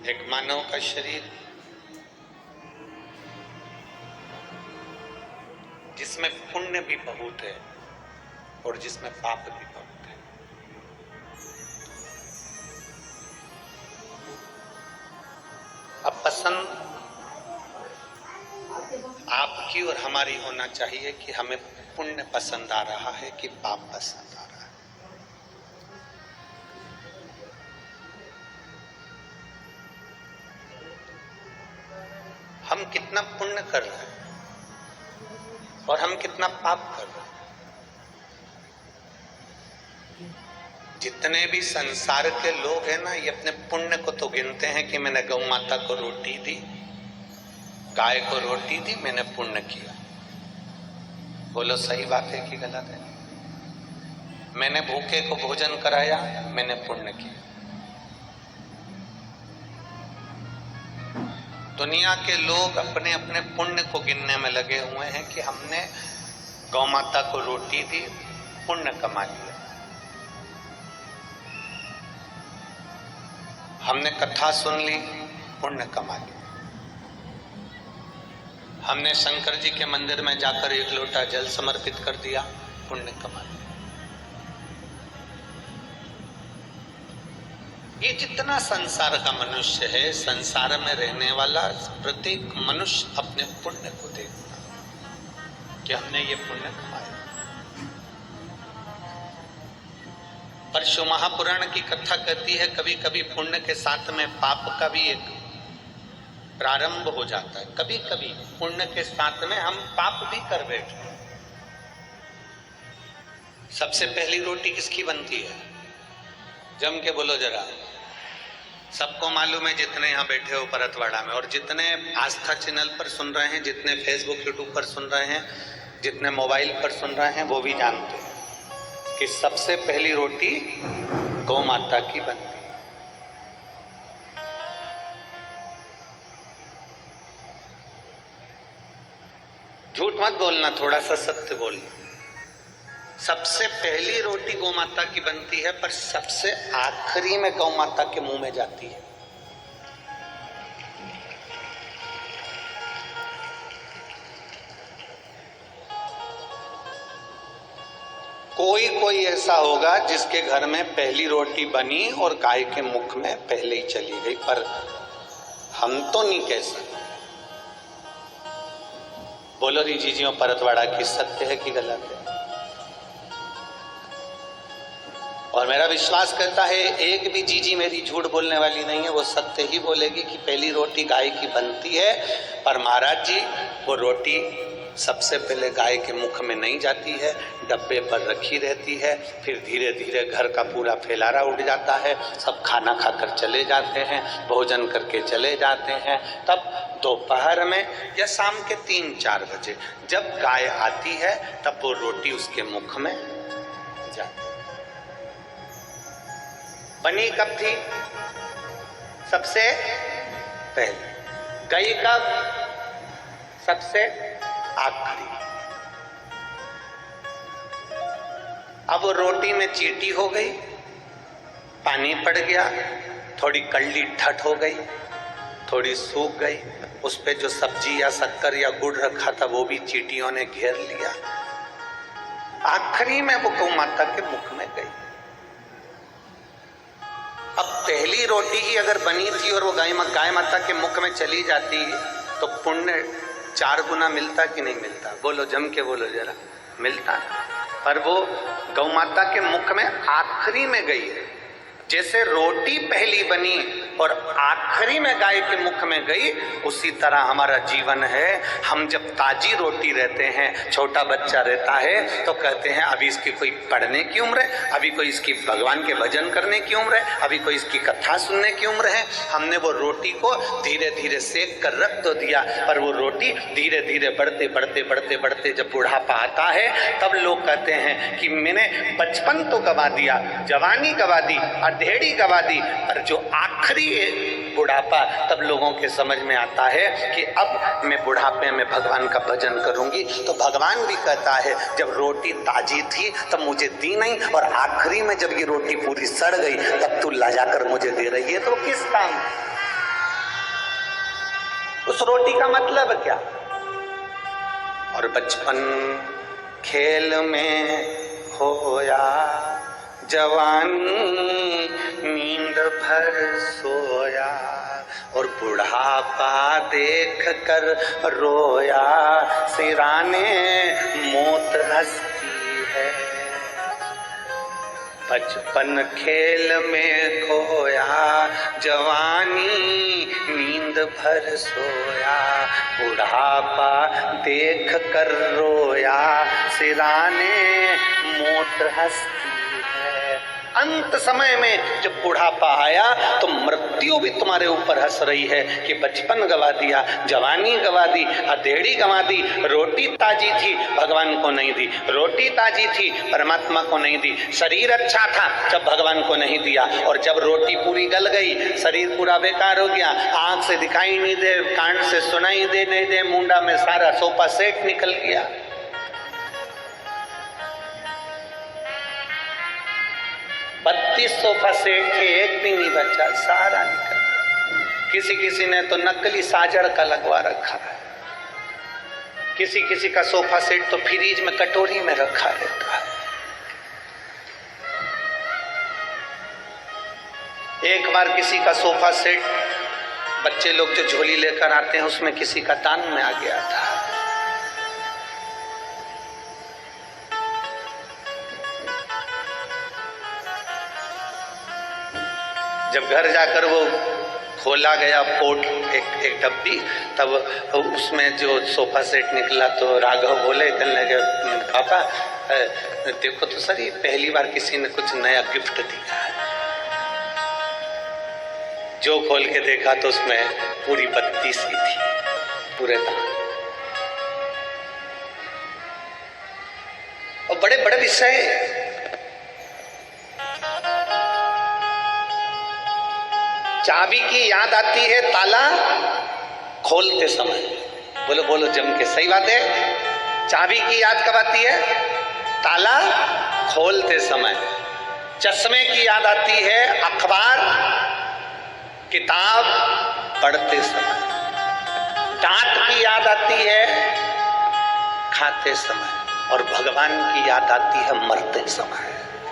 एक मानव का शरीर जिसमें पुण्य भी बहुत है और जिसमें पाप भी बहुत है। अब पसंद आपकी और हमारी होना चाहिए कि हमें पुण्य पसंद आ रहा है कि पाप पसंद आ रहा है। हम कितना पुण्य कर रहे हैं और हम कितना पाप कर रहे हैं। जितने भी संसार के लोग हैं ना, ये अपने पुण्य को तो गिनते हैं कि मैंने गौ माता को रोटी दी, गाय को रोटी दी, मैंने पुण्य किया। बोलो सही बात है कि गलत है? मैंने भूखे को भोजन कराया, मैंने पुण्य किया। दुनिया के लोग अपने अपने पुण्य को गिनने में लगे हुए हैं कि हमने गौ माता को रोटी दी, पुण्य कमा लिया। हमने कथा सुन ली, पुण्य कमा लिया। हमने शंकर जी के मंदिर में जाकर एक लोटा जल समर्पित कर दिया, पुण्य कमा लिया। ये जितना संसार का मनुष्य है, संसार में रहने वाला प्रत्येक मनुष्य अपने पुण्य को देखता कि हमने ये पुण्य कमाया। परशु महापुराण की कथा कहती है कभी कभी पुण्य के साथ में पाप का भी एक प्रारंभ हो जाता है। कभी कभी पुण्य के साथ में हम पाप भी कर बैठते हैं। सबसे पहली रोटी किसकी बनती है? जम के बोलो जरा। सबको मालूम है, जितने यहाँ बैठे हो परतवाड़ा में, और जितने आस्था चैनल पर सुन रहे हैं, जितने फेसबुक यूट्यूब पर सुन रहे हैं, जितने मोबाइल पर सुन रहे हैं, वो भी जानते हैं कि सबसे पहली रोटी गौ माता की बनती है। झूठ मत बोलना, थोड़ा सा सत्य बोलना। सबसे पहली रोटी गौ माता की बनती है, पर सबसे आखिरी में गौ माता के मुंह में जाती है। कोई ऐसा होगा जिसके घर में पहली रोटी बनी और गाय के मुख में पहले ही चली गई, पर हम तो नहीं कह सकते। बोलो री जीजियों परतवाड़ा की, सत्य है कि गलत है? और मेरा विश्वास करता है एक भी जीजी मेरी झूठ बोलने वाली नहीं है, वो सत्य ही बोलेगी कि पहली रोटी गाय की बनती है, पर महाराज जी वो रोटी सबसे पहले गाय के मुख में नहीं जाती है, डब्बे पर रखी रहती है। फिर धीरे धीरे घर का पूरा फैलारा उठ जाता है, सब खाना खाकर चले जाते हैं, भोजन करके चले जाते हैं। तब दोपहर में या शाम के 3-4 बजे जब गाय आती है, तब वो रोटी उसके मुख में जाती है। बनी कब थी? सबसे पहले। गई कब? सबसे आखिरी। अब वो रोटी में चींटी हो गई, पानी पड़ गया, थोड़ी कल्ली ठट हो गई, थोड़ी सूख गई, उस पे जो सब्जी या शक्कर या गुड़ रखा था वो भी चींटियों ने घेर लिया। आखिरी में वो गौ माता के मुख में गई। अब पहली रोटी ही अगर बनी थी और वो गाय माता के मुख में चली जाती तो पुण्य 4 गुना मिलता कि नहीं मिलता? बोलो, जम के बोलो जरा। मिलता। पर वो गौ माता के मुख में आखिरी में गई है। जैसे रोटी पहली बनी और आखिरी में गाय के मुख में गई, उसी तरह हमारा जीवन है। हम जब ताजी रोटी रहते हैं, छोटा बच्चा रहता है, तो कहते हैं अभी इसकी कोई पढ़ने की उम्र है, अभी कोई इसकी भगवान के भजन करने की उम्र है, अभी कोई इसकी कथा सुनने की उम्र है। हमने वो रोटी को धीरे धीरे सेक कर रख तो दिया, पर वो रोटी धीरे धीरे बढ़ते बढ़ते बढ़ते बढ़ते जब बुढ़ापा आता है, तब लोग कहते हैं कि मैंने बचपन तो गवा दिया, जवानी गवा दी, अधेड़ी गवा दी, पर जो आखिरी बुढ़ापा, तब लोगों के समझ में आता है कि अब मैं बुढ़ापे में भगवान का भजन करूंगी। तो भगवान भी कहता है जब रोटी ताजी थी तब मुझे दी नहीं, और आखिरी में जब ये रोटी पूरी सड़ गई तब तू ला जाकर मुझे दे रही है, तो किस काम? उस रोटी का मतलब क्या? और बचपन खेल में खोया, जवानी नींद भर सोया, और बुढ़ापा देख कर रोया, सिराने मौत हंसती है। बचपन खेल में खोया, जवानी नींद भर सोया, बुढ़ापा देख कर रोया, सिराने मौत हंसती है। अंत समय में जब बुढ़ापा आया तो मृत्यु भी तुम्हारे ऊपर हंस रही है कि बचपन गवा दिया, जवानी गवा दी, अधेड़ी गवा दी, रोटी ताजी थी भगवान को नहीं दी, रोटी ताजी थी परमात्मा को नहीं दी, शरीर अच्छा था जब भगवान को नहीं दिया, और जब रोटी पूरी गल गई, शरीर पूरा बेकार हो गया, आंख से दिखाई नहीं दे, कान से सुनाई दे नहीं दे, मुंडा में सारा सोफा सेट निकल गया। बत्तीस सोफा सेट थे, एक भी नहीं बचा, सारा निकल। किसी किसी ने तो नकली साजड़ का लगवा रखा है, किसी किसी का सोफा सेट तो फ्रीज में कटोरी में रखा रहता है। एक बार किसी का सोफा सेट, बच्चे लोग जो झोली लेकर आते हैं उसमें किसी का दान में आ गया था। जब घर जाकर वो खोला गया पोट, एक डब्बी, तब उसमें जो सोफा सेट निकला तो राघव बोले, कहने लगे पापा देखो तो सर, ये पहली बार किसी ने कुछ नया गिफ्ट दिया है। जो खोल के देखा तो उसमें पूरी 32 ही थी, पूरे दान। और बड़े बड़े विषय, चाबी की याद आती है ताला खोलते समय। बोलो बोलो जम के, सही बात है। चाबी की याद कब आती है? ताला खोलते समय। चश्मे की याद आती है अखबार किताब पढ़ते समय। दांत की याद आती है खाते समय, और भगवान की याद आती है मरते समय।